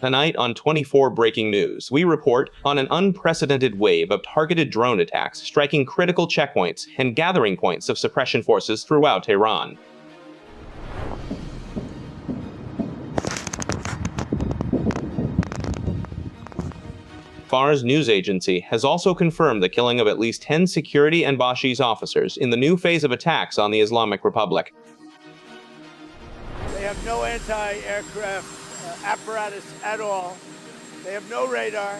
Tonight on 24 Breaking News, we report on an unprecedented wave of targeted drone attacks striking critical checkpoints and gathering points of suppression forces throughout Tehran. Fars news agency has also confirmed the killing of at least 10 security and Basij officers in the new phase of attacks on the Islamic Republic. They have no anti-aircraft apparatus at all. They have no radar.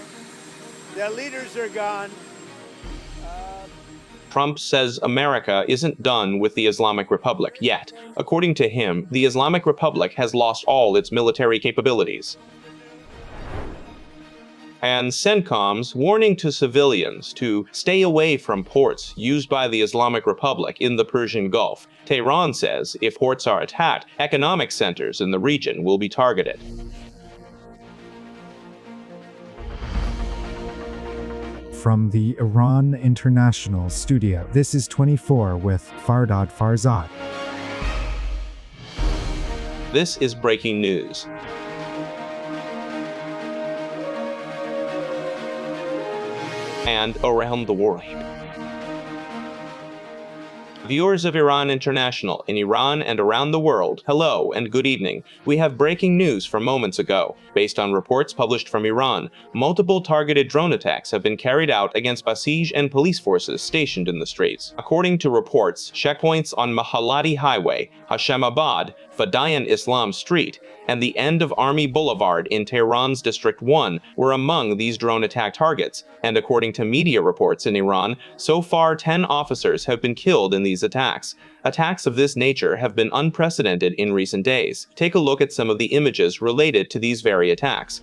Their leaders are gone. Trump says America isn't done with the Islamic Republic yet. According to him, the Islamic Republic has lost all its military capabilities. And CENTCOM's warning to civilians to stay away from ports used by the Islamic Republic in the Persian Gulf. Tehran says if ports are attacked, economic centers in the region will be targeted. From the Iran International Studio, this is 24 with Fardad Farahzad. This is breaking news. And around the world. Viewers of Iran International in Iran and around the world, hello and good evening. We have breaking news from moments ago. Based on reports published from Iran, multiple targeted drone attacks have been carried out against Basij and police forces stationed in the straits. According to reports, checkpoints on Mahalati Highway, Hashamabad, Fadayan Islam Street, and the end of Army Boulevard in Tehran's District 1 were among these drone attack targets, and according to media reports in Iran, so far 10 officers have been killed in these attacks. Attacks of this nature have been unprecedented in recent days. Take a look at some of the images related to these very attacks.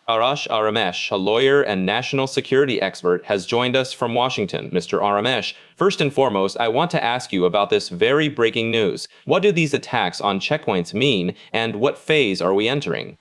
Arash Aramesh, a lawyer and national security expert, has joined us from Washington. Mr. Aramesh, first and foremost, I want to ask you about this very breaking news. What do these attacks on checkpoints mean, and what phase are we entering?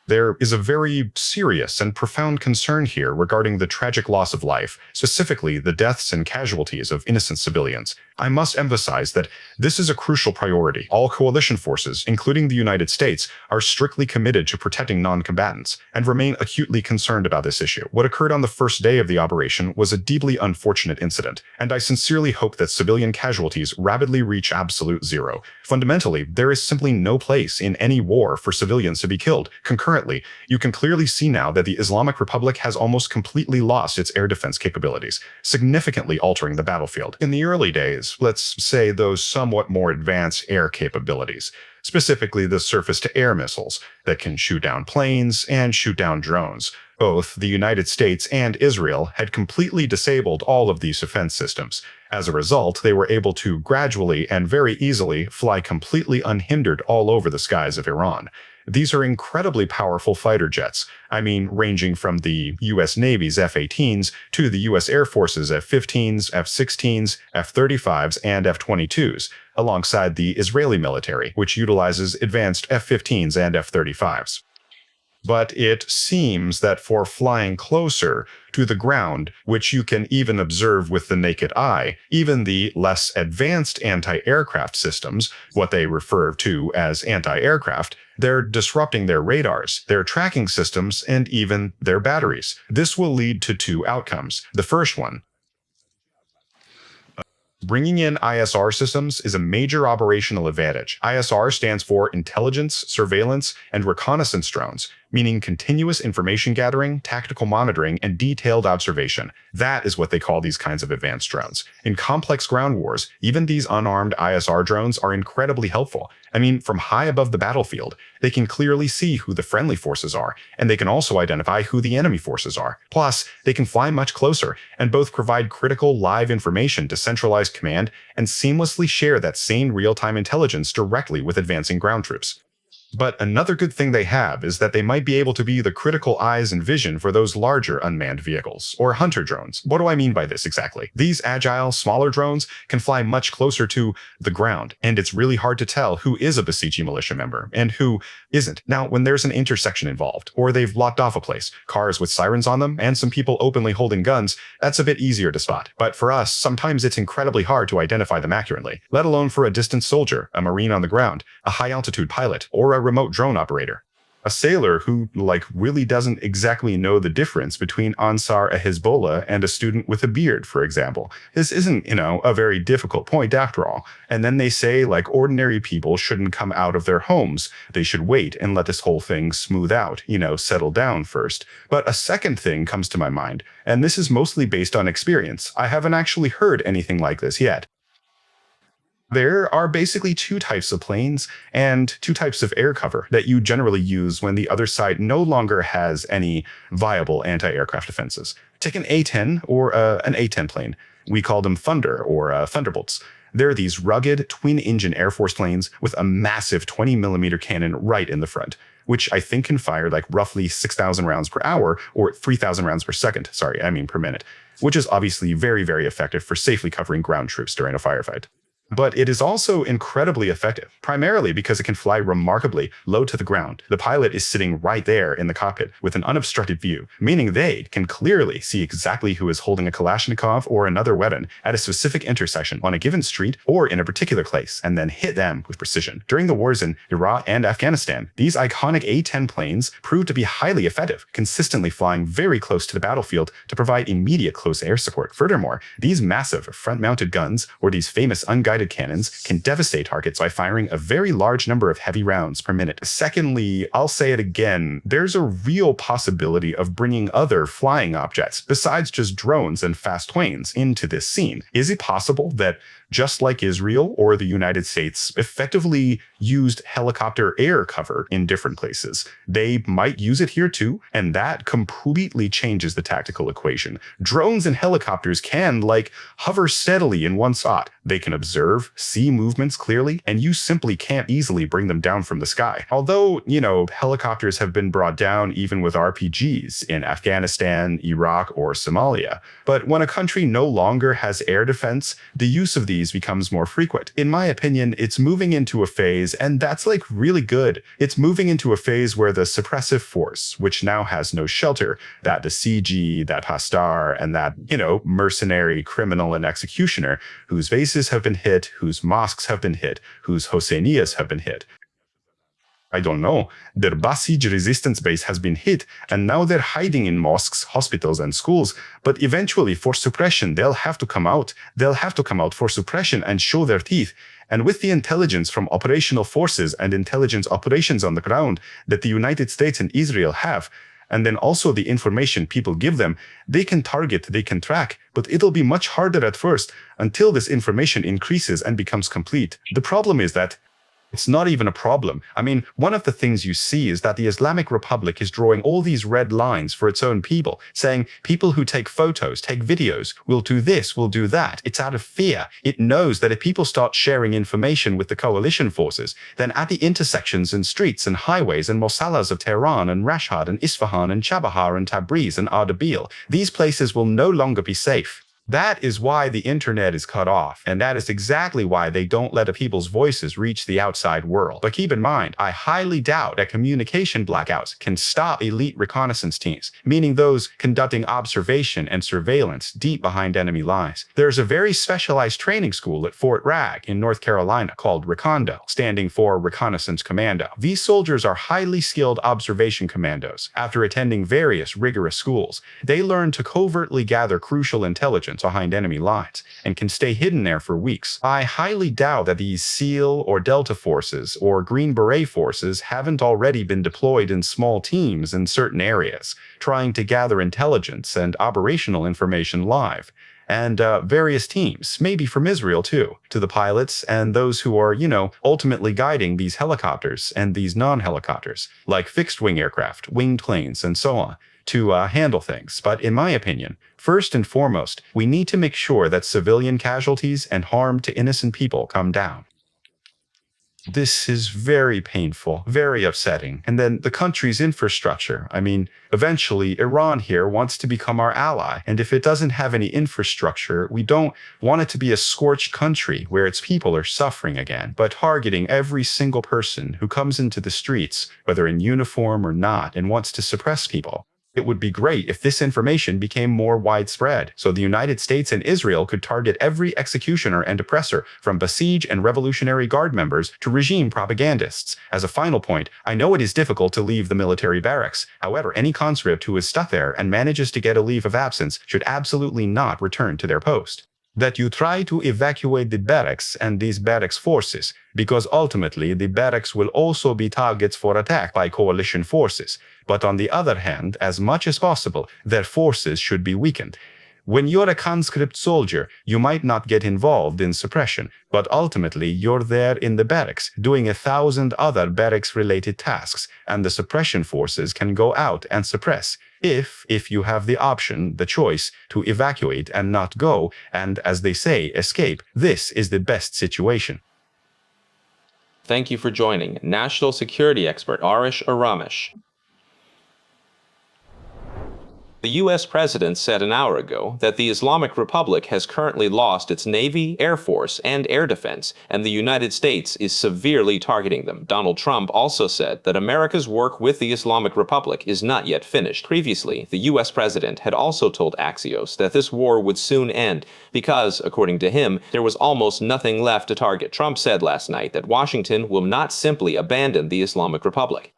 There is a very serious and profound concern here regarding the tragic loss of life, specifically the deaths and casualties of innocent civilians. I must emphasize that this is a crucial priority. All coalition forces, including the United States, are strictly committed to protecting non-combatants and remain acutely concerned about this issue. What occurred on the first day of the operation was a deeply unfortunate incident, and I sincerely hope that civilian casualties rapidly reach absolute zero. Fundamentally, there is simply no place in any war for civilians to be killed. Concurrently, you can clearly see now that the Islamic Republic has almost completely lost its air defense capabilities, significantly altering the battlefield. In the early days, let's say those somewhat more advanced air capabilities, specifically the surface-to-air missiles that can shoot down planes and shoot down drones. Both the United States and Israel had completely disabled all of these defense systems. As a result, they were able to gradually and very easily fly completely unhindered all over the skies of Iran. These are incredibly powerful fighter jets. I mean, ranging from the U.S. Navy's F-18s to the U.S. Air Force's F-15s, F-16s, F-35s, and F-22s, alongside the Israeli military, which utilizes advanced F-15s and F-35s. But it seems that for flying closer to the ground, which you can even observe with the naked eye, even the less advanced anti-aircraft systems, what they refer to as anti-aircraft, they're disrupting their radars, their tracking systems, and even their batteries. This will lead to two outcomes. The first one, bringing in ISR systems is a major operational advantage. ISR stands for Intelligence, Surveillance, and Reconnaissance Drones, meaning continuous information gathering, tactical monitoring, and detailed observation. That is what they call these kinds of advanced drones. In complex ground wars, even these unarmed ISR drones are incredibly helpful. I mean, from high above the battlefield, they can clearly see who the friendly forces are, and they can also identify who the enemy forces are. Plus, they can fly much closer, and both provide critical live information to centralized command and seamlessly share that same real-time intelligence directly with advancing ground troops. But another good thing they have is that they might be able to be the critical eyes and vision for those larger unmanned vehicles, or hunter drones. What do I mean by this exactly? These agile, smaller drones can fly much closer to the ground, and it's really hard to tell who is a Basij militia member and who isn't. Now, when there's an intersection involved, or they've blocked off a place, cars with sirens on them, and some people openly holding guns, that's a bit easier to spot. But for us, sometimes it's incredibly hard to identify them accurately, let alone for a distant soldier, a marine on the ground, a high-altitude pilot, or a remote drone operator. A sailor who, really doesn't exactly know the difference between Ansar a Hezbollah and a student with a beard, for example. This isn't, a very difficult point after all. And then they say, ordinary people shouldn't come out of their homes. They should wait and let this whole thing smooth out, settle down first. But a second thing comes to my mind, and this is mostly based on experience. I haven't actually heard anything like this yet. There are basically two types of planes and two types of air cover that you generally use when the other side no longer has any viable anti-aircraft defenses. Take an A-10 or an A-10 plane. We call them Thunder or Thunderbolts. They're these rugged twin-engine Air Force planes with a massive 20mm cannon right in the front, which I think can fire roughly 6,000 rounds per hour or 3,000 rounds per second. Per minute, which is obviously very, very effective for safely covering ground troops during a firefight. But it is also incredibly effective, primarily because it can fly remarkably low to the ground. The pilot is sitting right there in the cockpit with an unobstructed view, meaning they can clearly see exactly who is holding a Kalashnikov or another weapon at a specific intersection on a given street or in a particular place, and then hit them with precision. During the wars in Iraq and Afghanistan, these iconic A-10 planes proved to be highly effective, consistently flying very close to the battlefield to provide immediate close air support. Furthermore, these massive front-mounted guns, or these famous unguided cannons, can devastate targets by firing a very large number of heavy rounds per minute. Secondly, I'll say it again, there's a real possibility of bringing other flying objects besides just drones and fast planes into this scene. Is it possible that just like Israel or the United States effectively used helicopter air cover in different places, they might use it here too, and that completely changes the tactical equation. Drones and helicopters can, hover steadily in one spot. They can observe, see movements clearly, and you simply can't easily bring them down from the sky. Although, helicopters have been brought down even with RPGs in Afghanistan, Iraq, or Somalia. But when a country no longer has air defense, the use of these becomes more frequent. In my opinion, it's moving into a phase, and that's really good. It's moving into a phase where the suppressive force, which now has no shelter, that the CG, that Hastar, and that, mercenary criminal and executioner, whose bases have been hit, whose mosques have been hit, whose Hosseinias have been hit. I don't know, their Basij resistance base has been hit, and now they're hiding in mosques, hospitals, and schools. But eventually, for suppression, they'll have to come out. They'll have to come out for suppression and show their teeth. And with the intelligence from operational forces and intelligence operations on the ground that the United States and Israel have, and then also the information people give them, they can target, they can track, but it'll be much harder at first until this information increases and becomes complete. The problem is that it's not even a problem. One of the things you see is that the Islamic Republic is drawing all these red lines for its own people, saying people who take photos, take videos, will do this, will do that. It's out of fear. It knows that if people start sharing information with the coalition forces, then at the intersections and streets and highways and musallas of Tehran and Rashad and Isfahan and Chabahar and Tabriz and Ardabil, these places will no longer be safe. That is why the internet is cut off, and that is exactly why they don't let people's voices reach the outside world. But keep in mind, I highly doubt that communication blackouts can stop elite reconnaissance teams, meaning those conducting observation and surveillance deep behind enemy lines. There's a very specialized training school at Fort Bragg in North Carolina called Recondo, standing for Reconnaissance Commando. These soldiers are highly skilled observation commandos. After attending various rigorous schools, they learn to covertly gather crucial intelligence intelligence behind enemy lines and can stay hidden there for weeks. I highly doubt that these SEAL or Delta forces or Green Beret forces haven't already been deployed in small teams in certain areas, trying to gather intelligence and operational information live. And various teams, maybe from Israel too, to the pilots and those who are, ultimately guiding these helicopters and these non-helicopters, like fixed-wing aircraft, winged planes, and so on, to handle things. But in my opinion, first and foremost, we need to make sure that civilian casualties and harm to innocent people come down. This is very painful, very upsetting. And then the country's infrastructure. Eventually, Iran here wants to become our ally. And if it doesn't have any infrastructure, we don't want it to be a scorched country where its people are suffering again, but targeting every single person who comes into the streets, whether in uniform or not, and wants to suppress people. It would be great if this information became more widespread, so the United States and Israel could target every executioner and oppressor, from Basij and Revolutionary Guard members to regime propagandists. As a final point, I know it is difficult to leave the military barracks. However, any conscript who is stuck there and manages to get a leave of absence should absolutely not return to their post. That you try to evacuate the barracks and these barracks forces, because ultimately the barracks will also be targets for attack by coalition forces. But on the other hand, as much as possible, their forces should be weakened. When you're a conscript soldier, you might not get involved in suppression, but ultimately you're there in the barracks, doing 1,000 other barracks-related tasks, and the suppression forces can go out and suppress. If you have the option, the choice, to evacuate and not go, and as they say, escape, this is the best situation. Thank you for joining national security expert Arish Aramesh. The U.S. president said an hour ago that the Islamic Republic has currently lost its Navy, Air Force, and air defense, and the United States is severely targeting them. Donald Trump also said that America's work with the Islamic Republic is not yet finished. Previously, the U.S. president had also told Axios that this war would soon end because, according to him, there was almost nothing left to target. Trump said last night that Washington will not simply abandon the Islamic Republic.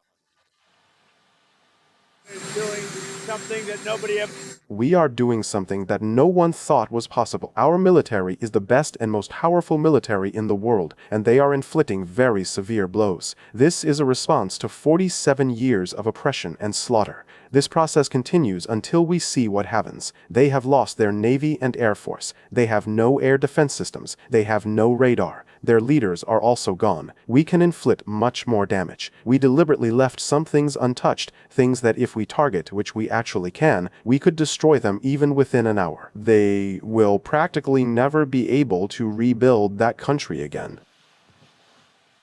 We are doing something that no one thought was possible. Our military is the best and most powerful military in the world, and they are inflicting very severe blows. This is a response to 47 years of oppression and slaughter. This process continues until we see what happens. They have lost their Navy and Air Force. They have no air defense systems. They have no radar. Their leaders are also gone. We can inflict much more damage. We deliberately left some things untouched, things that if we target, which we actually can, we could destroy them even within an hour. They will practically never be able to rebuild that country again.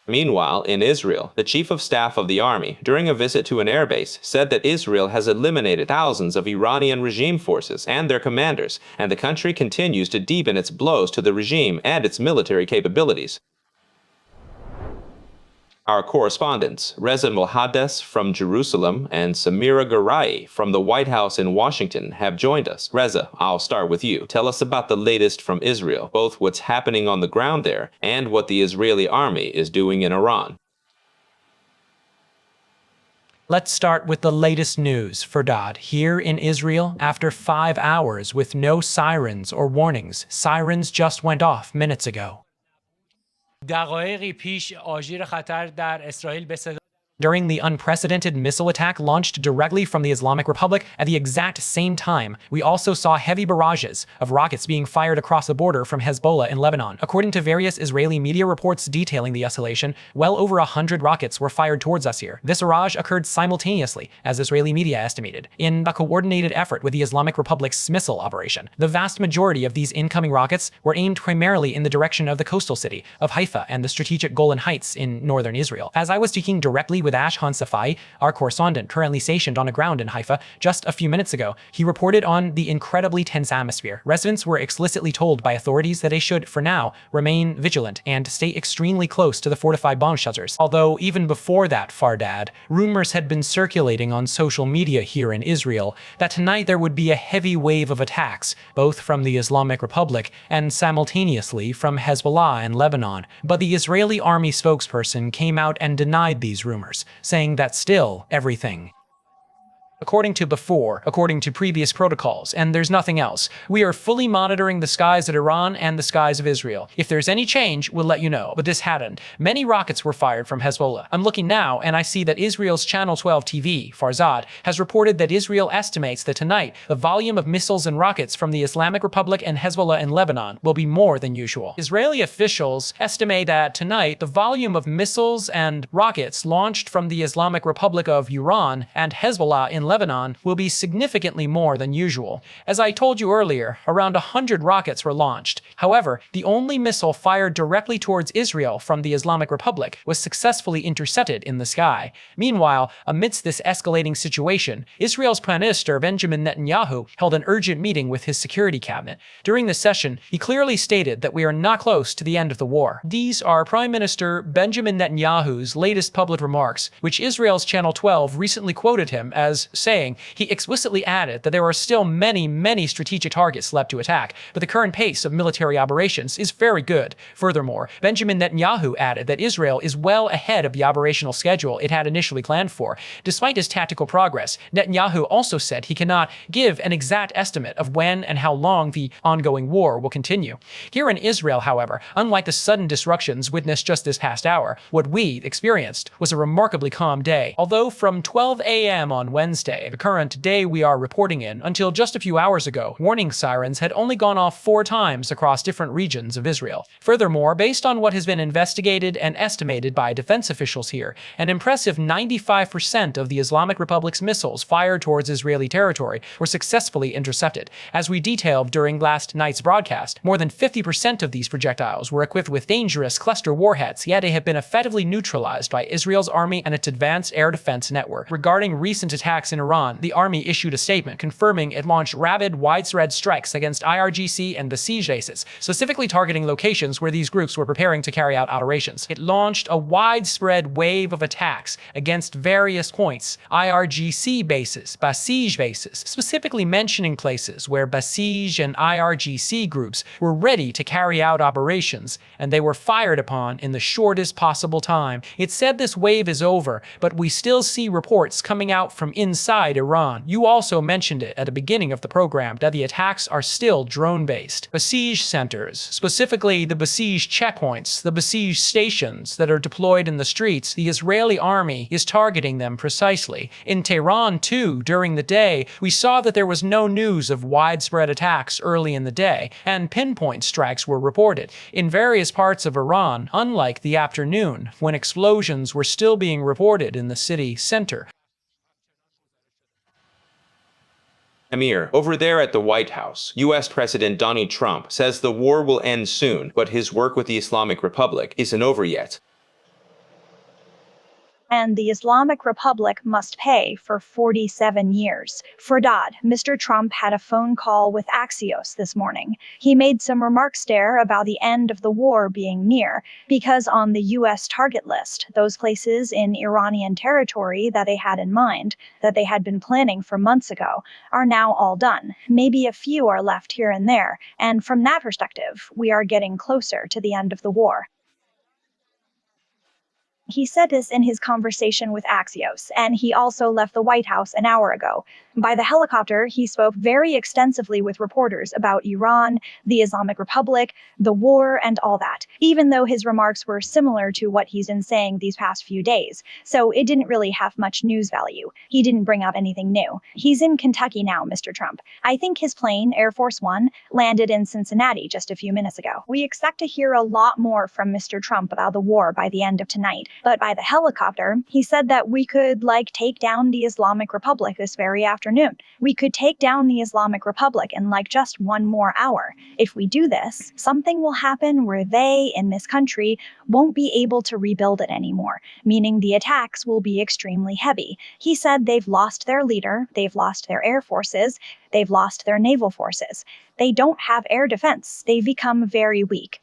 Meanwhile, in Israel, the chief of staff of the army, during a visit to an airbase, said that Israel has eliminated thousands of Iranian regime forces and their commanders, and the country continues to deepen its blows to the regime and its military capabilities. Our correspondents, Reza Mohaddess from Jerusalem and Samira Garai from the White House in Washington, have joined us. Reza, I'll start with you. Tell us about the latest from Israel, both what's happening on the ground there and what the Israeli army is doing in Iran. Let's start with the latest news, Fardad. Here in Israel, after 5 hours with no sirens or warnings, sirens just went off minutes ago. دقایقی پیش آژیر خطر در اسرائیل به صدا During the unprecedented missile attack launched directly from the Islamic Republic at the exact same time, we also saw heavy barrages of rockets being fired across the border from Hezbollah in Lebanon. According to various Israeli media reports detailing the escalation, well over 100 rockets were fired towards us here. This barrage occurred simultaneously, as Israeli media estimated, in a coordinated effort with the Islamic Republic's missile operation. The vast majority of these incoming rockets were aimed primarily in the direction of the coastal city of Haifa and the strategic Golan Heights in northern Israel. As I was speaking directly with Ashkan Safai, our correspondent currently stationed on the ground in Haifa, just a few minutes ago, he reported on the incredibly tense atmosphere. Residents were explicitly told by authorities that they should, for now, remain vigilant and stay extremely close to the fortified bomb shelters. Although even before that, Fardad, rumors had been circulating on social media here in Israel that tonight there would be a heavy wave of attacks, both from the Islamic Republic and simultaneously from Hezbollah and Lebanon. But the Israeli army spokesperson came out and denied these rumors, saying that still everything according to previous protocols, and there's nothing else. We are fully monitoring the skies of Iran and the skies of Israel. If there's any change, we'll let you know. But this hadn't. Many rockets were fired from Hezbollah. I'm looking now, and I see that Israel's Channel 12 TV, Fardad, has reported that Israel estimates that tonight the volume of missiles and rockets from the Islamic Republic and Hezbollah in Lebanon will be more than usual. Israeli officials estimate that tonight the volume of missiles and rockets launched from the Islamic Republic of Iran and Hezbollah in Lebanon will be significantly more than usual. As I told you earlier, around 100 rockets were launched. However, the only missile fired directly towards Israel from the Islamic Republic was successfully intercepted in the sky. Meanwhile, amidst this escalating situation, Israel's Prime Minister Benjamin Netanyahu held an urgent meeting with his security cabinet. During this session, he clearly stated that we are not close to the end of the war. These are Prime Minister Benjamin Netanyahu's latest public remarks, which Israel's Channel 12 recently quoted him as saying. He explicitly added that there are still many strategic targets left to attack, but the current pace of military operations is very good. Furthermore, Benjamin Netanyahu added that Israel is well ahead of the operational schedule it had initially planned for. Despite his tactical progress, Netanyahu also said he cannot give an exact estimate of when and how long the ongoing war will continue. Here in Israel, however, unlike the sudden disruptions witnessed just this past hour, what we experienced was a remarkably calm day. Although from 12 a.m. on Wednesday, the current day we are reporting in, until just a few hours ago, warning sirens had only gone off 4 times across different regions of Israel. Furthermore, based on what has been investigated and estimated by defense officials here, an impressive 95% of the Islamic Republic's missiles fired towards Israeli territory were successfully intercepted. As we detailed during last night's broadcast, more than 50% of these projectiles were equipped with dangerous cluster warheads, yet they have been effectively neutralized by Israel's army and its advanced air defense network. Regarding recent attacks in Iran, the army issued a statement confirming it launched rapid, widespread strikes against IRGC and Basij bases, specifically targeting locations where these groups were preparing to carry out operations. It launched a widespread wave of attacks against various points, IRGC bases, Basij bases, specifically mentioning places where Basij and IRGC groups were ready to carry out operations, and they were fired upon in the shortest possible time. It said this wave is over, but we still see reports coming out from inside Iran. You also mentioned it at the beginning of the program that the attacks are still drone-based. Basij centers, specifically the Basij checkpoints, the Basij stations that are deployed in the streets, the Israeli army is targeting them precisely. In Tehran, too, during the day, we saw that there was no news of widespread attacks early in the day, and pinpoint strikes were reported. In various parts of Iran, unlike the afternoon, when explosions were still being reported in the city center. Amir, over there at the White House, U.S. President Donald Trump says the war will end soon, but his work with the Islamic Republic isn't over yet. And the Islamic Republic must pay for 47 years. Fardad, Mr. Trump had a phone call with Axios this morning. He made some remarks there about the end of the war being near, because on the U.S. target list, those places in Iranian territory that they had in mind, that they had been planning for months ago, are now all done. Maybe a few are left here and there, and from that perspective, we are getting closer to the end of the war. He said this in his conversation with Axios, and he also left the White House an hour ago. By the helicopter, he spoke very extensively with reporters about Iran, the Islamic Republic, the war, and all that, even though his remarks were similar to what he's been saying these past few days. So it didn't really have much news value. He didn't bring up anything new. He's in Kentucky now, Mr. Trump. I think his plane, Air Force One, landed in Cincinnati just a few minutes ago. We expect to hear a lot more from Mr. Trump about the war by the end of tonight. But by the helicopter, he said that we could, take down the Islamic Republic this very afternoon. We could take down the Islamic Republic in, just 1 more hour. If we do this, something will happen where they, in this country, won't be able to rebuild it anymore, meaning the attacks will be extremely heavy. He said they've lost their leader, they've lost their air forces, they've lost their naval forces. They don't have air defense. They've become very weak.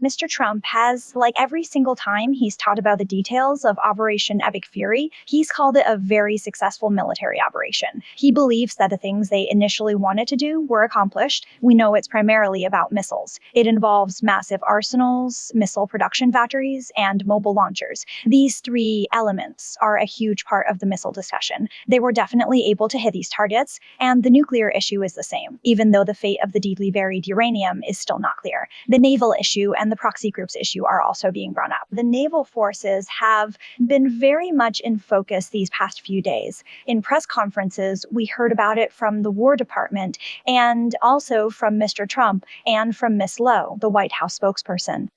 Mr. Trump has, like every single time he's talked about the details of Operation Epic Fury, he's called it a very successful military operation. He believes that the things they initially wanted to do were accomplished. We know it's primarily about missiles. It involves massive arsenals, missile production factories, and mobile launchers. These three elements are a huge part of the missile discussion. They were definitely able to hit these targets, and the nuclear issue is the same, even though the fate of the deeply buried uranium is still not clear. The naval issue and the proxy groups issue are also being brought up. The naval forces have been very much in focus these past few days. In press conferences, we heard about it from the War Department and also from Mr. Trump and from Ms. Lowe, the White House spokesperson.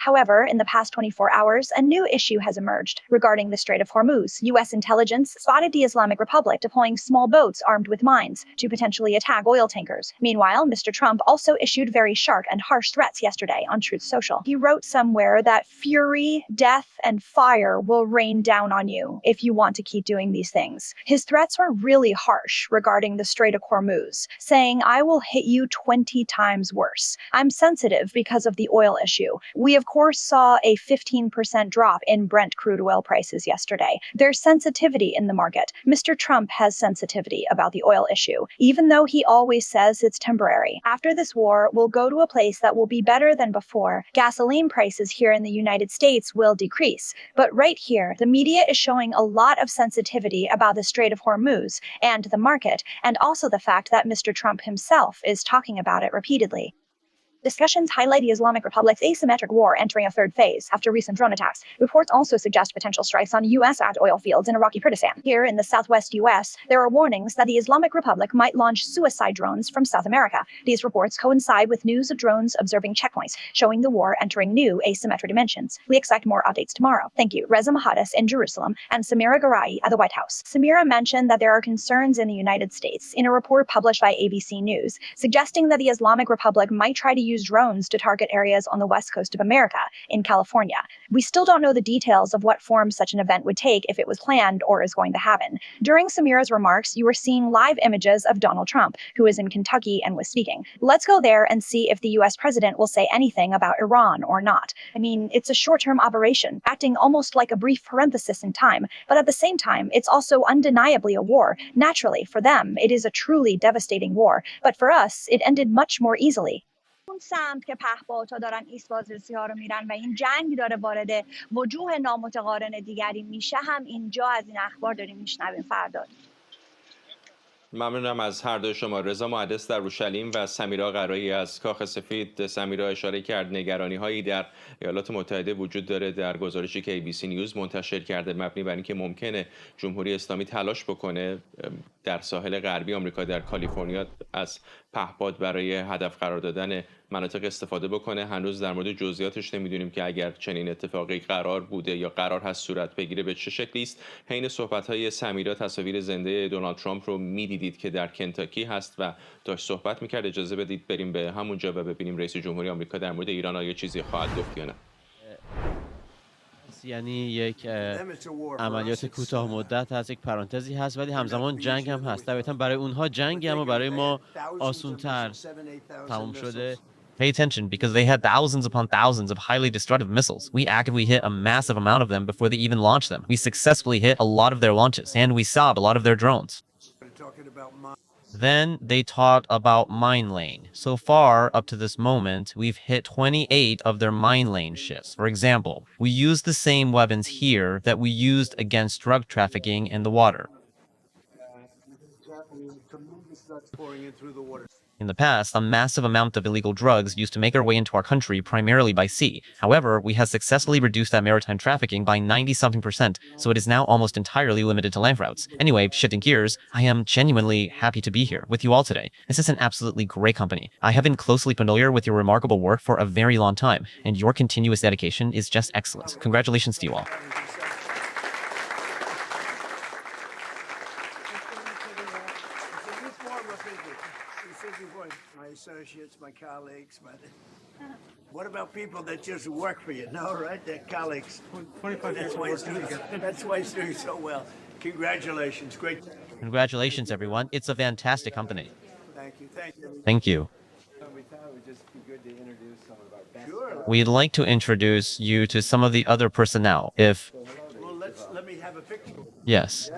However, in the past 24 hours, a new issue has emerged regarding the Strait of Hormuz. U.S. intelligence spotted the Islamic Republic deploying small boats armed with mines to potentially attack oil tankers. Meanwhile, Mr. Trump also issued very sharp and harsh threats yesterday on Truth Social. He wrote somewhere that fury, death, and fire will rain down on you if you want to keep doing these things. His threats were really harsh regarding the Strait of Hormuz, saying, "I will hit you 20 times worse. I'm sensitive because of the oil issue. We of course saw a 15% drop in Brent crude oil prices yesterday. There's sensitivity in the market. Mr. Trump has sensitivity about the oil issue, even though he always says it's temporary. After this war, we'll go to a place that will be better than before. Gasoline prices here in the United States will decrease. But right here, the media is showing a lot of sensitivity about the Strait of Hormuz and the market, and also the fact that Mr. Trump himself is talking about it repeatedly." Discussions highlight the Islamic Republic's asymmetric war entering a third phase after recent drone attacks. Reports also suggest potential strikes on U.S.-backed oil fields in Iraqi Kurdistan. Here in the southwest U.S., there are warnings that the Islamic Republic might launch suicide drones from South America. These reports coincide with news of drones observing checkpoints, showing the war entering new asymmetric dimensions. We expect more updates tomorrow. Thank you. Reza Mahadis in Jerusalem and Samira Garai at the White House. Samira mentioned that there are concerns in the United States in a report published by ABC News, suggesting that the Islamic Republic might try to use drones to target areas on the west coast of America, in California. We still don't know the details of what form such an event would take if it was planned or is going to happen. During Samira's remarks, you were seeing live images of Donald Trump, who is in Kentucky and was speaking. Let's go there and see if the US president will say anything about Iran or not. I mean, it's a short-term operation, acting almost like a brief parenthesis in time, but at the same time, it's also undeniably a war. Naturally, for them, it is a truly devastating war, but for us, it ended much more easily. اون سمت که پهپادها دارن ایست بازرسی‌ها رو میرن و این جنگ داره وارد وجوه نامتقارن دیگری میشه هم اینجا از این اخبار داریم میشنویم. فرداد. ممنونم از هر دو شما. رضا مهندس در اورشلیم و سمیرا قرایی از کاخ سفید. سمیرا اشاره کرد نگرانی‌هایی در ایالات متحده وجود داره در گزارشی که ABC نیوز منتشر کرده مبنی بر اینکه ممکنه جمهوری اسلامی تلاش بکنه در ساحل غربی آمریکا در کالیفرنیا از پهپاد برای هدف قرار دادن مناطق استفاده بکنه. هنوز در مورد جزئیاتش نمیدونیم که اگر چنین اتفاقی قرار بوده یا قرار هست صورت بگیره به چه شکلی است. حین صحبت‌های سمیرا تصاویر زنده دونالد ترامپ رو می‌دیدید که در کنتاکی هست و داشت صحبت می‌کرد. اجازه بدید بریم به همونجا و ببینیم رئیس جمهوری آمریکا در مورد ایران آیا چیزی خواهد گفت یا نه. یعنی یک عملیات کوتاه مدت هست، یک پرانتزی هست، ولی همزمان جنگ هم هست. طبعاً برای اونها جنگ، اما برای ما آسان‌تر تمام شده. Pay attention because they had thousands upon thousands of highly destructive missiles. We actively hit a massive amount of them before they even launched them. We successfully hit a lot of their launches and we stopped a lot of their drones. Then they talked about mine lane. So far, up to this moment, we've hit 28 of their mine lane ships. For example, we used the same weapons here that we used against drug trafficking in the water. In the past, a massive amount of illegal drugs used to make our way into our country primarily by sea. However, we have successfully reduced that maritime trafficking by 90-something%, so it is now almost entirely limited to land routes. Anyway, shifting gears, I am genuinely happy to be here with you all today. This is an absolutely great company. I have been closely familiar with your remarkable work for a very long time, and your continuous dedication is just excellent. Congratulations to you all. My associates, my colleagues, what about people that just work for you? No, right? They're colleagues. 25 that's why it's doing so well. Congratulations. Great. Congratulations, everyone. It's a fantastic company. Thank you. Thank you. Thank you. We'd like to introduce you to some of the other personnel, if... Well, let me have a picture. Yes.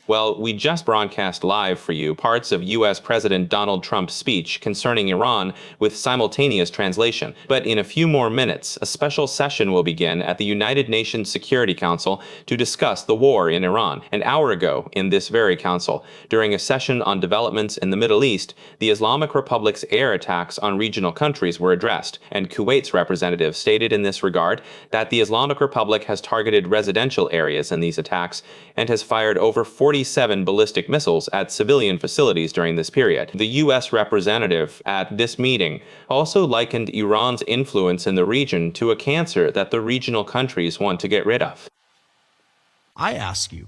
Well, we just broadcast live for you parts of U.S. President Donald Trump's speech concerning Iran with simultaneous translation. But in a few more minutes, a special session will begin at the United Nations Security Council to discuss the war in Iran. An hour ago, in this very council, during a session on developments in the Middle East, the Islamic Republic's air attacks on regional countries were addressed, and Kuwait's representative stated in this regard that the Islamic Republic has targeted residential areas in these attacks and has fired over 47 ballistic missiles at civilian facilities during this period. The U.S. representative at this meeting also likened Iran's influence in the region to a cancer that the regional countries want to get rid of. I ask you,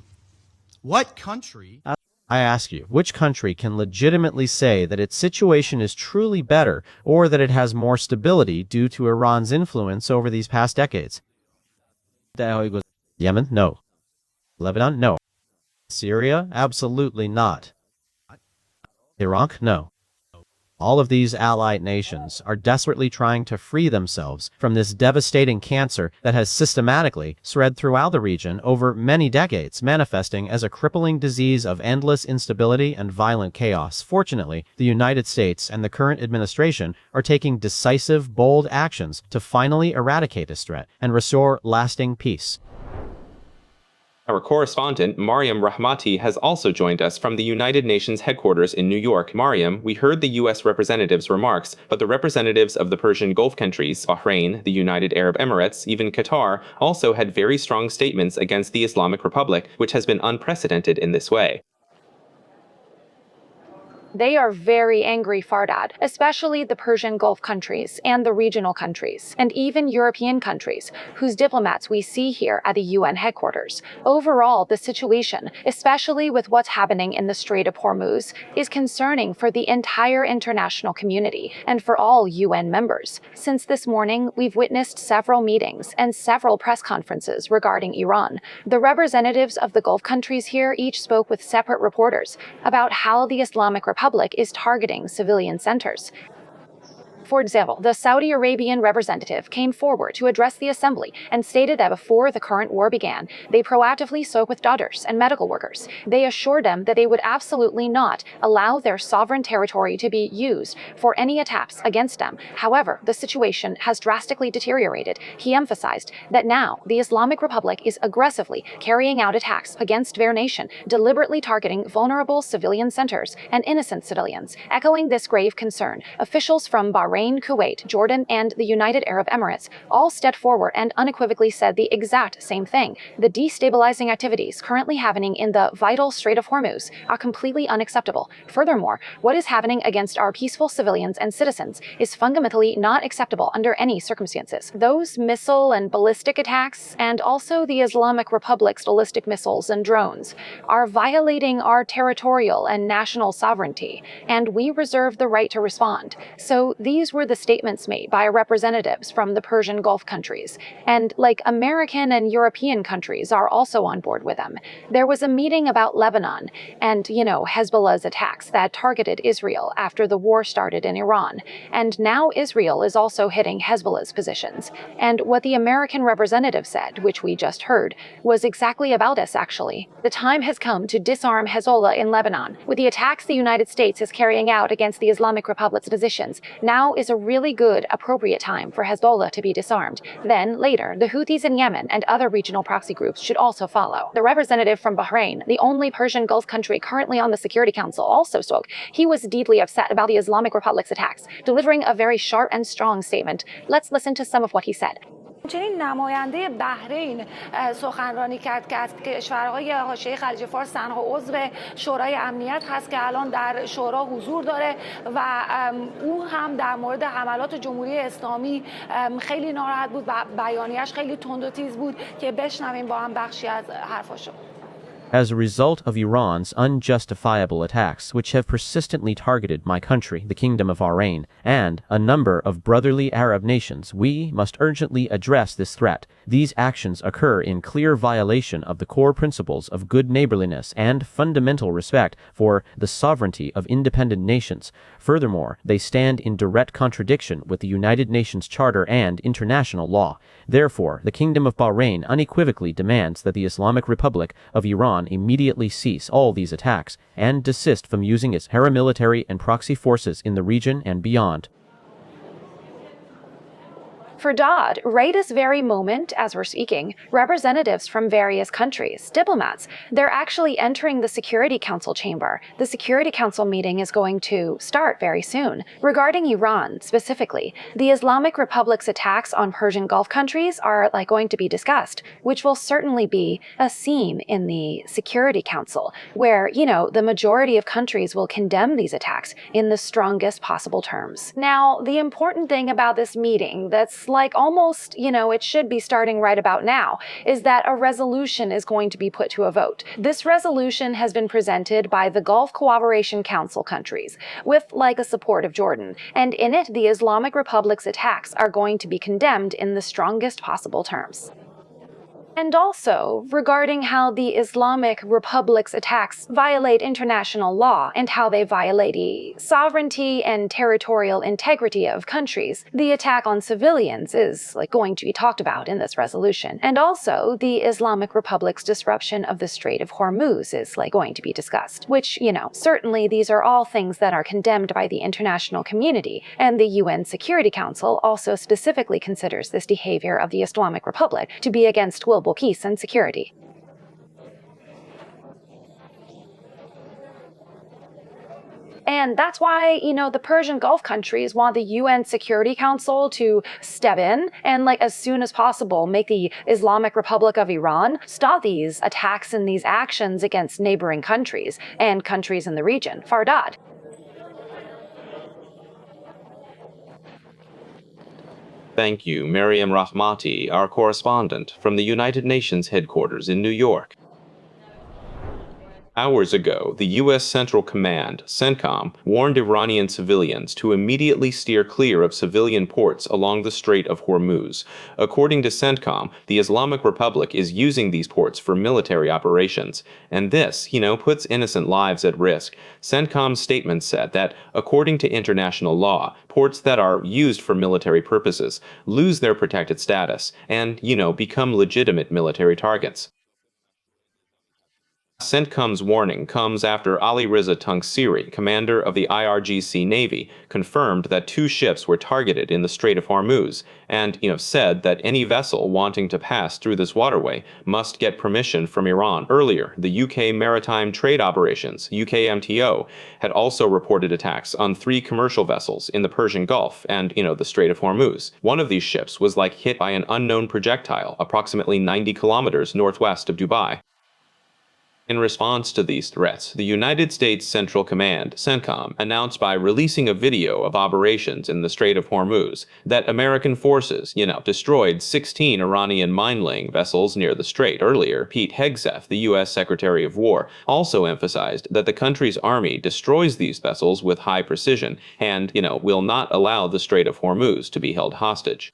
what country... I ask you, which country can legitimately say that its situation is truly better or that it has more stability due to Iran's influence over these past decades? Yemen? No. Lebanon? No. Syria? Absolutely not. Iraq? No. All of these allied nations are desperately trying to free themselves from this devastating cancer that has systematically spread throughout the region over many decades, manifesting as a crippling disease of endless instability and violent chaos. Fortunately, the United States and the current administration are taking decisive, bold actions to finally eradicate this threat and restore lasting peace. Our correspondent, Maryam Rahmati, has also joined us from the United Nations headquarters in New York. Maryam, we heard the U.S. representative's remarks, but the representatives of the Persian Gulf countries, Bahrain, the United Arab Emirates, even Qatar, also had very strong statements against the Islamic Republic, which has been unprecedented in this way. They are very angry, Fardad, especially the Persian Gulf countries and the regional countries, and even European countries, whose diplomats we see here at the UN headquarters. Overall, the situation, especially with what's happening in the Strait of Hormuz, is concerning for the entire international community and for all UN members. Since this morning, we've witnessed several meetings and several press conferences regarding Iran. The representatives of the Gulf countries here each spoke with separate reporters about how the Islamic Republic is targeting civilian centers. For example, the Saudi Arabian representative came forward to address the assembly and stated that before the current war began, they proactively spoke with doctors and medical workers. They assured them that they would absolutely not allow their sovereign territory to be used for any attacks against them. However, the situation has drastically deteriorated. He emphasized that now the Islamic Republic is aggressively carrying out attacks against their nation, deliberately targeting vulnerable civilian centers and innocent civilians. Echoing this grave concern, officials from Bahrain, Kuwait, Jordan, and the United Arab Emirates all stepped forward and unequivocally said the exact same thing. The destabilizing activities currently happening in the vital Strait of Hormuz are completely unacceptable. Furthermore, what is happening against our peaceful civilians and citizens is fundamentally not acceptable under any circumstances. Those missile and ballistic attacks, and also the Islamic Republic's ballistic missiles and drones, are violating our territorial and national sovereignty, and we reserve the right to respond. So these were the statements made by representatives from the Persian Gulf countries, and like American and European countries are also on board with them. There was a meeting about Lebanon and, Hezbollah's attacks that targeted Israel after the war started in Iran, and now Israel is also hitting Hezbollah's positions. And what the American representative said, which we just heard, was exactly about us, actually. The time has come to disarm Hezbollah in Lebanon. With the attacks the United States is carrying out against the Islamic Republic's positions, now is a really good, appropriate time for Hezbollah to be disarmed. Then, later, the Houthis in Yemen and other regional proxy groups should also follow. The representative from Bahrain, the only Persian Gulf country currently on the Security Council, also spoke. He was deeply upset about the Islamic Republic's attacks, delivering a very sharp and strong statement. Let's listen to some of what he said. همچنین نماینده بحرین سخنرانی کرد که از کشورهای حاشیه خلیج فارس تنها عضو شورای امنیت هست که الان در شورا حضور داره و او هم در مورد حملات جمهوری اسلامی خیلی ناراحت بود و بیانیه‌اش خیلی تند و تیز بود که بشنویم با هم بخشی از حرفاشو. as a result of Iran's unjustifiable attacks, which have persistently targeted my country, the Kingdom of Bahrain, and a number of brotherly Arab nations, we must urgently address this threat. These actions occur in clear violation of the core principles of good neighborliness and fundamental respect for the sovereignty of independent nations. Furthermore, they stand in direct contradiction with the United Nations Charter and international law. Therefore, the Kingdom of Bahrain unequivocally demands that the Islamic Republic of Iran immediately cease all these attacks and desist from using its paramilitary and proxy forces in the region and beyond. Fardad, right this very moment, as we're speaking, representatives from various countries, diplomats, they're actually entering the Security Council chamber. The Security Council meeting is going to start very soon. Regarding Iran, specifically, the Islamic Republic's attacks on Persian Gulf countries are going to be discussed, which will certainly be a theme in the Security Council, where, the majority of countries will condemn these attacks in the strongest possible terms. Now, the important thing about this meeting that's almost, it should be starting right about now, is that a resolution is going to be put to a vote. This resolution has been presented by the Gulf Cooperation Council countries, with a support of Jordan, and in it, the Islamic Republic's attacks are going to be condemned in the strongest possible terms. And also, regarding how the Islamic Republic's attacks violate international law and how they violate the sovereignty and territorial integrity of countries, the attack on civilians is going to be talked about in this resolution. And also, the Islamic Republic's disruption of the Strait of Hormuz is going to be discussed, which, certainly these are all things that are condemned by the international community, and the UN Security Council also specifically considers this behavior of the Islamic Republic to be against global peace and security. And that's why, the Persian Gulf countries want the UN Security Council to step in and, as soon as possible, make the Islamic Republic of Iran stop these attacks and these actions against neighboring countries and countries in the region. Fardad. Thank you, Miriam Rahmati, our correspondent from the United Nations headquarters in New York. Hours ago, the U.S. Central Command, CENTCOM, warned Iranian civilians to immediately steer clear of civilian ports along the Strait of Hormuz. According to CENTCOM, the Islamic Republic is using these ports for military operations, and this, puts innocent lives at risk. CENTCOM's statement said that, according to international law, ports that are used for military purposes lose their protected status and, become legitimate military targets. CENTCOM's warning comes after Ali Riza Tangsiri, commander of the IRGC Navy, confirmed that 2 ships were targeted in the Strait of Hormuz and, said that any vessel wanting to pass through this waterway must get permission from Iran. Earlier, the UK Maritime Trade Operations, UKMTO, had also reported attacks on 3 commercial vessels in the Persian Gulf and, the Strait of Hormuz. One of these ships was hit by an unknown projectile approximately 90 kilometers northwest of Dubai. In response to these threats, the United States Central Command, CENTCOM, announced by releasing a video of operations in the Strait of Hormuz that American forces, destroyed 16 Iranian mine-laying vessels near the strait. Earlier, Pete Hegseth, the U.S. Secretary of War, also emphasized that the country's army destroys these vessels with high precision and, will not allow the Strait of Hormuz to be held hostage.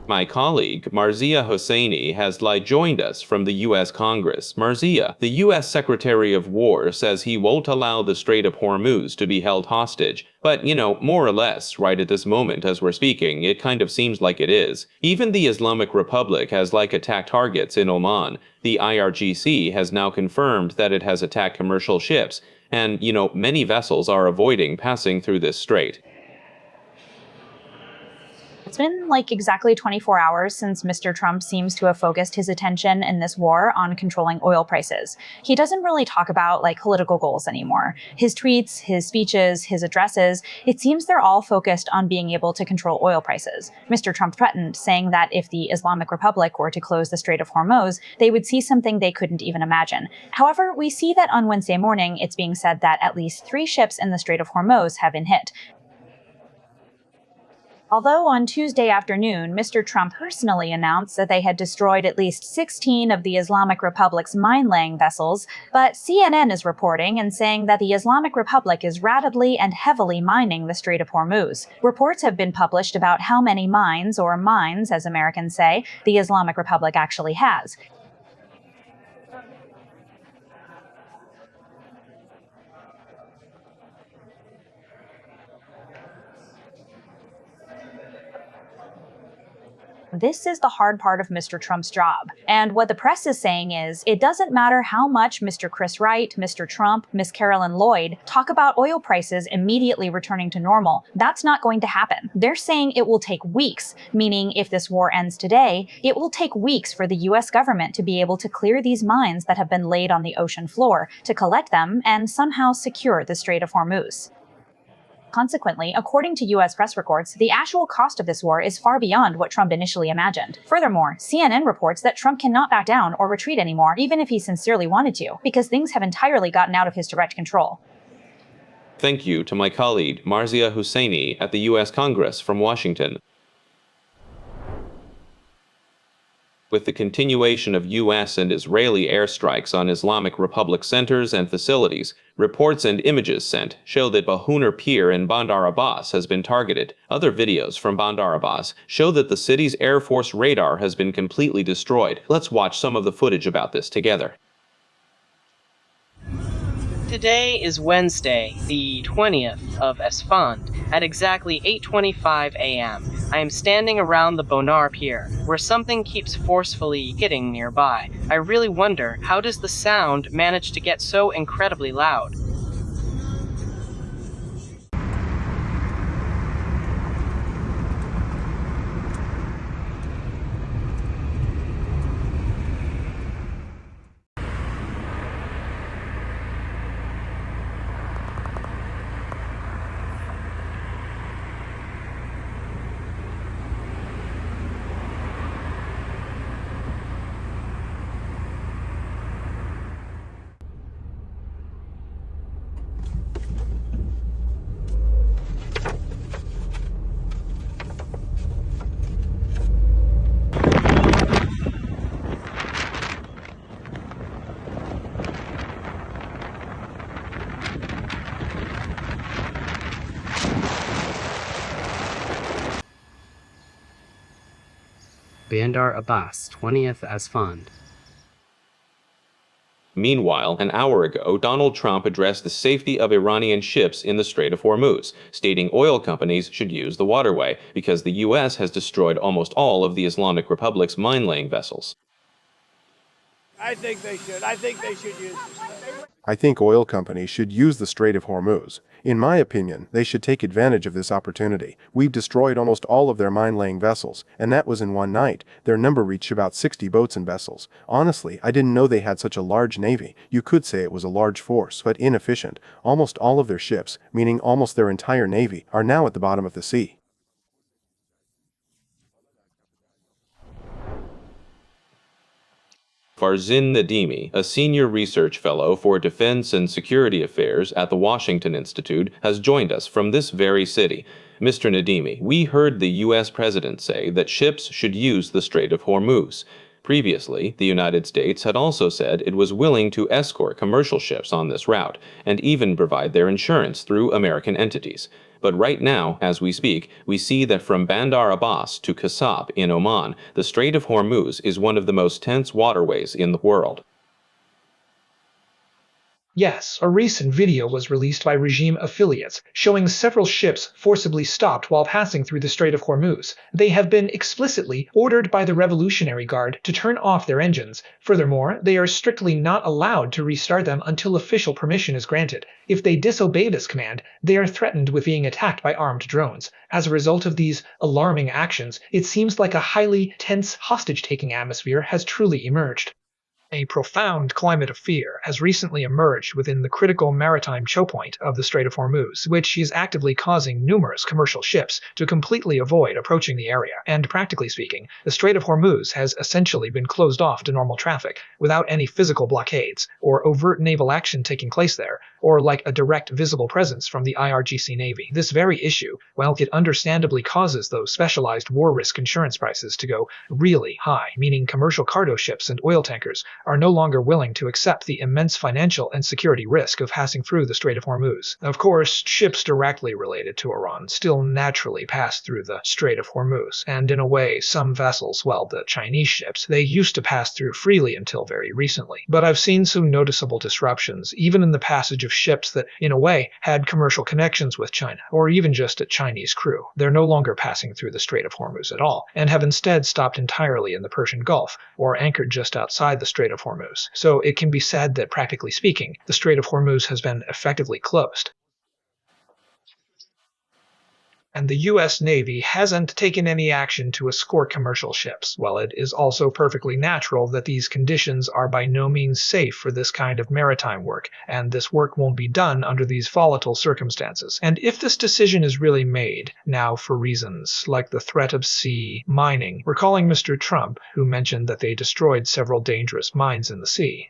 My colleague, Marzieh Hosseini, has joined us from the U.S. Congress. Marzieh, the U.S. Secretary of War, says he won't allow the Strait of Hormuz to be held hostage. But, more or less, right at this moment as we're speaking, it kind of seems like it is. Even the Islamic Republic has attacked targets in Oman. The IRGC has now confirmed that it has attacked commercial ships. And, many vessels are avoiding passing through this strait. It's been exactly 24 hours since Mr. Trump seems to have focused his attention in this war on controlling oil prices. He doesn't really talk about political goals anymore. His tweets, his speeches, his addresses, it seems they're all focused on being able to control oil prices. Mr. Trump threatened, saying that if the Islamic Republic were to close the Strait of Hormuz, they would see something they couldn't even imagine. However, we see that on Wednesday morning, it's being said that at least 3 ships in the Strait of Hormuz have been hit. Although on Tuesday afternoon, Mr. Trump personally announced that they had destroyed at least 16 of the Islamic Republic's mine-laying vessels, but CNN is reporting and saying that the Islamic Republic is rapidly and heavily mining the Strait of Hormuz. Reports have been published about how many mines, or mines as Americans say, the Islamic Republic actually has. This is the hard part of Mr. Trump's job. And what the press is saying is, it doesn't matter how much Mr. Chris Wright, Mr. Trump, Ms. Carolyn Lloyd talk about oil prices immediately returning to normal. That's not going to happen. They're saying it will take weeks, meaning if this war ends today, it will take weeks for the US government to be able to clear these mines that have been laid on the ocean floor, to collect them, and somehow secure the Strait of Hormuz. Consequently, according to US press reports, the actual cost of this war is far beyond what Trump initially imagined. Furthermore, CNN reports that Trump cannot back down or retreat anymore, even if he sincerely wanted to, because things have entirely gotten out of his direct control. Thank you to my colleague Marzia Husseini at the US Congress from Washington. With the continuation of US and Israeli airstrikes on Islamic Republic centers and facilities, reports and images sent show that Bahunar Pier in Bandar Abbas has been targeted. Other videos from Bandar Abbas show that the city's Air Force radar has been completely destroyed. Let's watch some of the footage about this together. Today is Wednesday, the 20th of Esfand, at exactly 8:25 a.m. I am standing around the Bonar Pier, where something keeps forcefully hitting nearby. I really wonder, how does the sound manage to get so incredibly loud? Bandar Abbas, 20th Esfand. Meanwhile, an hour ago, Donald Trump addressed the safety of Iranian ships in the Strait of Hormuz, stating oil companies should use the waterway because the US has destroyed almost all of the Islamic Republic's mine-laying vessels. I think they should. I think they should use this. I think oil companies should use the Strait of Hormuz. In my opinion, they should take advantage of this opportunity. We've destroyed almost all of their mine-laying vessels, and that was in one night. Their number reached about 60 boats and vessels. Honestly, I didn't know they had such a large navy. You could say it was a large force, but inefficient. Almost all of their ships, meaning almost their entire navy, are now at the bottom of the sea. Farzin Nadimi, a senior research fellow for defense and security affairs at the Washington Institute, has joined us from this very city. Mr. Nadimi, we heard the U.S. president say that ships should use the Strait of Hormuz. Previously, the United States had also said it was willing to escort commercial ships on this route, and even provide their insurance through American entities. But right now, as we speak, we see that from Bandar Abbas to Kasab in Oman, the Strait of Hormuz is one of the most tense waterways in the world. Yes, a recent video was released by regime affiliates showing several ships forcibly stopped while passing through the Strait of Hormuz. They have been explicitly ordered by the Revolutionary Guard to turn off their engines. Furthermore, they are strictly not allowed to restart them until official permission is granted. If they disobey this command, they are threatened with being attacked by armed drones. As a result of these alarming actions, it seems like a highly tense hostage-taking atmosphere has truly emerged. A profound climate of fear has recently emerged within the critical maritime choke point of the Strait of Hormuz, which is actively causing numerous commercial ships to completely avoid approaching the area. And practically speaking, the Strait of Hormuz has essentially been closed off to normal traffic without any physical blockades or overt naval action taking place there, or like a direct visible presence from the IRGC Navy. This very issue, well, it understandably causes those specialized war risk insurance prices to go really high, meaning commercial cargo ships and oil tankers are no longer willing to accept the immense financial and security risk of passing through the Strait of Hormuz. Of course, ships directly related to Iran still naturally pass through the Strait of Hormuz, and in a way, some vessels, well, the Chinese ships, they used to pass through freely until very recently. But I've seen some noticeable disruptions, even in the passage of ships that, in a way, had commercial connections with China, or even just a Chinese crew. They're no longer passing through the Strait of Hormuz at all, and have instead stopped entirely in the Persian Gulf, or anchored just outside the Strait of Hormuz. So it can be said that, practically speaking, the Strait of Hormuz has been effectively closed. And the U.S. Navy hasn't taken any action to escort commercial ships. Well, it is also perfectly natural that these conditions are by no means safe for this kind of maritime work, and this work won't be done under these volatile circumstances. And if this decision is really made, now for reasons like the threat of sea mining, recalling Mr. Trump, who mentioned that they destroyed several dangerous mines in the sea.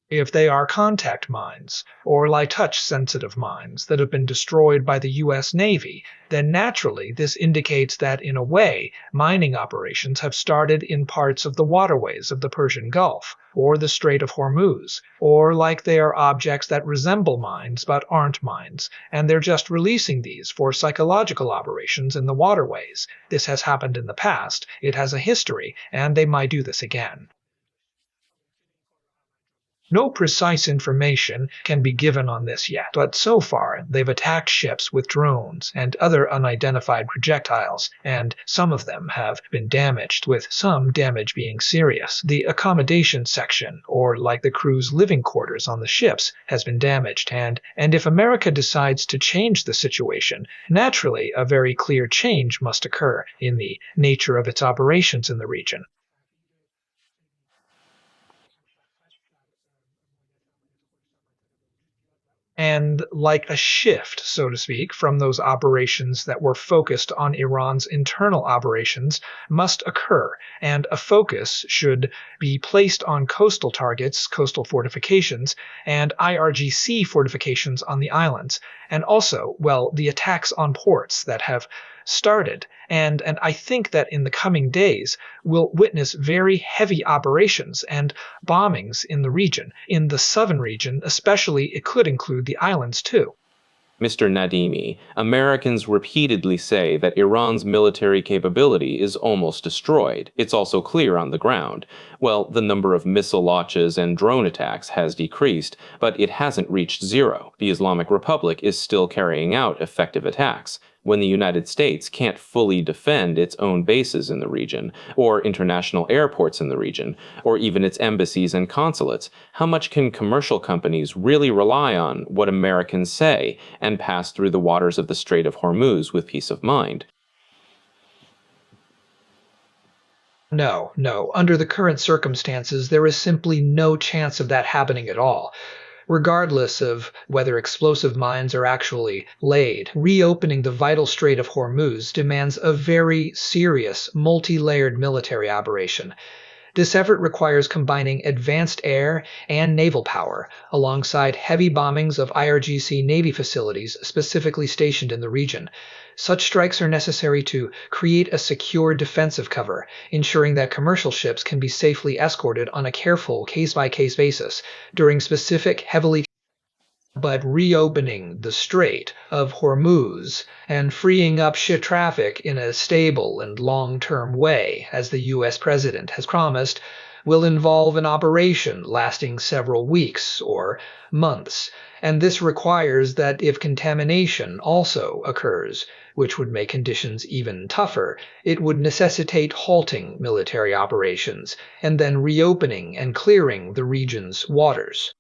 If they are contact mines, or light touch-sensitive mines that have been destroyed by the U.S. Navy, then naturally this indicates that, in a way, mining operations have started in parts of the waterways of the Persian Gulf, or the Strait of Hormuz, or like they are objects that resemble mines but aren't mines, and they're just releasing these for psychological operations in the waterways. This has happened in the past, it has a history, and they might do this again. No precise information can be given on this yet, but so far they've attacked ships with drones and other unidentified projectiles, and some of them have been damaged, with some damage being serious. The accommodation section, or like the crew's living quarters on the ships, has been damaged, and if America decides to change the situation, naturally a very clear change must occur in the nature of its operations in the region. And like a shift, so to speak, from those operations that were focused on Iran's internal operations must occur, and a focus should be placed on coastal targets, coastal fortifications, and IRGC fortifications on the islands, and also, well, the attacks on ports that have started, and I think that in the coming days we'll witness very heavy operations and bombings in the region. In the southern region especially, it could include the islands too. Mr. Nadimi, Americans repeatedly say that Iran's military capability is almost destroyed. It's also clear on the ground. Well, the number of missile launches and drone attacks has decreased, but it hasn't reached zero. The Islamic Republic is still carrying out effective attacks. When the United States can't fully defend its own bases in the region, or international airports in the region, or even its embassies and consulates, how much can commercial companies really rely on what Americans say and pass through the waters of the Strait of Hormuz with peace of mind? No. Under the current circumstances, there is simply no chance of that happening at all. Regardless of whether explosive mines are actually laid, reopening the vital Strait of Hormuz demands a very serious, multi-layered military operation. This effort requires combining advanced air and naval power, alongside heavy bombings of IRGC Navy facilities specifically stationed in the region. Such strikes are necessary to create a secure defensive cover, ensuring that commercial ships can be safely escorted on a careful case-by-case basis during specific heavily. But reopening the Strait of Hormuz and freeing up ship traffic in a stable and long-term way, as the U.S. President has promised, will involve an operation lasting several weeks or months, and this requires that if contamination also occurs, which would make conditions even tougher, it would necessitate halting military operations and then reopening and clearing the region's waters.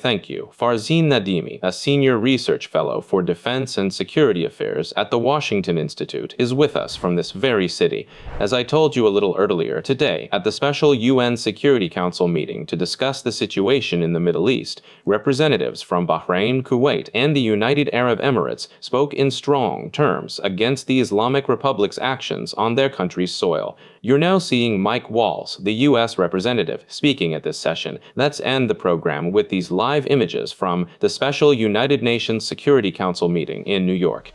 Thank you. Farzin Nadimi, a senior research fellow for defense and security affairs at the Washington Institute, is with us from this very city, as I told you a little earlier today at the special UN Security Council meeting to discuss the situation in the Middle East. Representatives from Bahrain, Kuwait, and the United Arab Emirates spoke in strong terms against the Islamic Republic's actions on their country's soil. You're now seeing Mike Walls, the U.S. representative, speaking at this session. Let's end the program with these live images from the special United Nations Security Council meeting in New York.